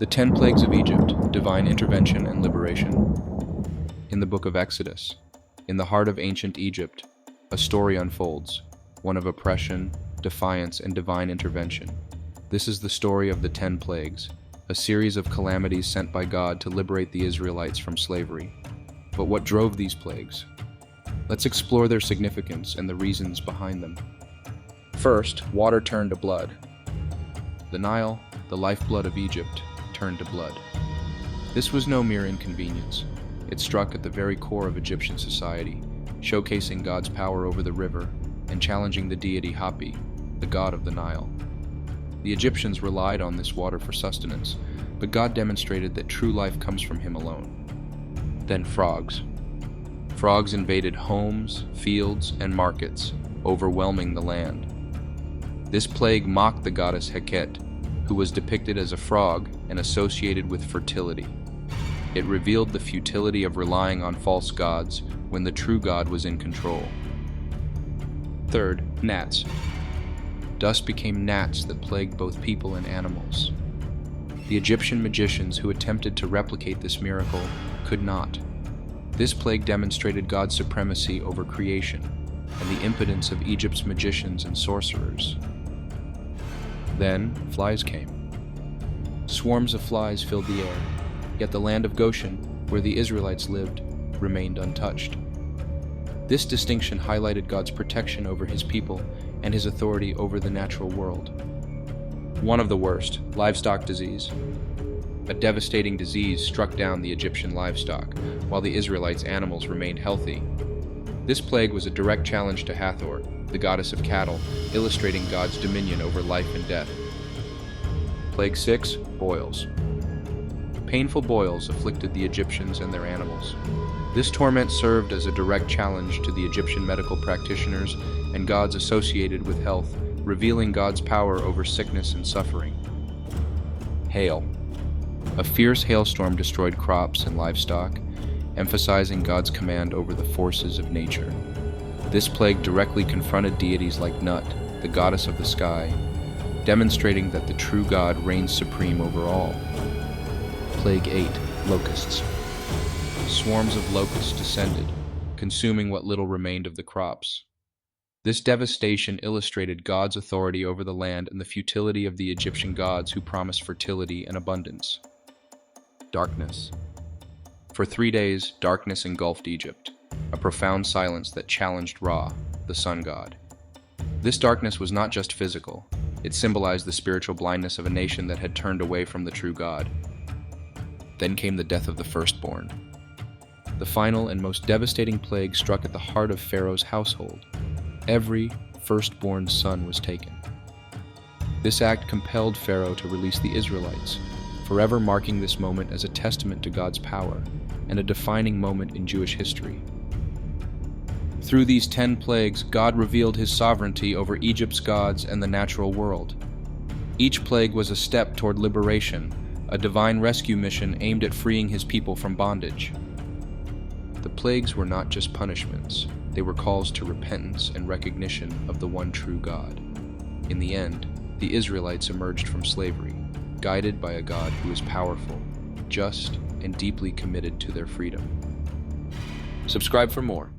The 10 Plagues of Egypt, Divine Intervention and Liberation. In the book of Exodus, in the heart of ancient Egypt, a story unfolds, one of oppression, defiance, and divine intervention. This is the story of the 10 Plagues, a series of calamities sent by God to liberate the Israelites from slavery. But what drove these plagues? Let's explore their significance and the reasons behind them. First, water turned to blood. The Nile, the lifeblood of Egypt, turned to blood. This was no mere inconvenience. It struck at the very core of Egyptian society, showcasing God's power over the river and challenging the deity Hapi, the god of the Nile. The Egyptians relied on this water for sustenance, but God demonstrated that true life comes from him alone. Then frogs. Frogs invaded homes, fields, and markets, overwhelming the land. This plague mocked the goddess Heket, who was depicted as a frog and associated with fertility. It revealed the futility of relying on false gods when the true God was in control. Third, gnats. Dust became gnats that plagued both people and animals. The Egyptian magicians who attempted to replicate this miracle could not. This plague demonstrated God's supremacy over creation and the impotence of Egypt's magicians and sorcerers. Then, flies came. Swarms of flies filled the air, yet the land of Goshen, where the Israelites lived, remained untouched. This distinction highlighted God's protection over his people and his authority over the natural world. One of the worst, livestock disease. A devastating disease struck down the Egyptian livestock, while the Israelites' animals remained healthy. This plague was a direct challenge to Hathor, the goddess of cattle, illustrating God's dominion over life and death. Plague 6, boils. Painful boils afflicted the Egyptians and their animals. This torment served as a direct challenge to the Egyptian medical practitioners and gods associated with health, revealing God's power over sickness and suffering. Hail. A fierce hailstorm destroyed crops and livestock, emphasizing God's command over the forces of nature. This plague directly confronted deities like Nut, the goddess of the sky, demonstrating that the true God reigns supreme over all. Plague 8, locusts. Swarms of locusts descended, consuming what little remained of the crops. This devastation illustrated God's authority over the land and the futility of the Egyptian gods who promised fertility and abundance. Darkness. For 3 days, darkness engulfed Egypt, a profound silence that challenged Ra, the sun god. This darkness was not just physical, it symbolized the spiritual blindness of a nation that had turned away from the true God. Then came the death of the firstborn. The final and most devastating plague struck at the heart of Pharaoh's household. Every firstborn son was taken. This act compelled Pharaoh to release the Israelites, forever marking this moment as a testament to God's power and a defining moment in Jewish history. Through these 10 plagues, God revealed his sovereignty over Egypt's gods and the natural world. Each plague was a step toward liberation, a divine rescue mission aimed at freeing his people from bondage. The plagues were not just punishments, they were calls to repentance and recognition of the one true God. In the end, the Israelites emerged from slavery, guided by a God who is powerful, just, and deeply committed to their freedom. Subscribe for more.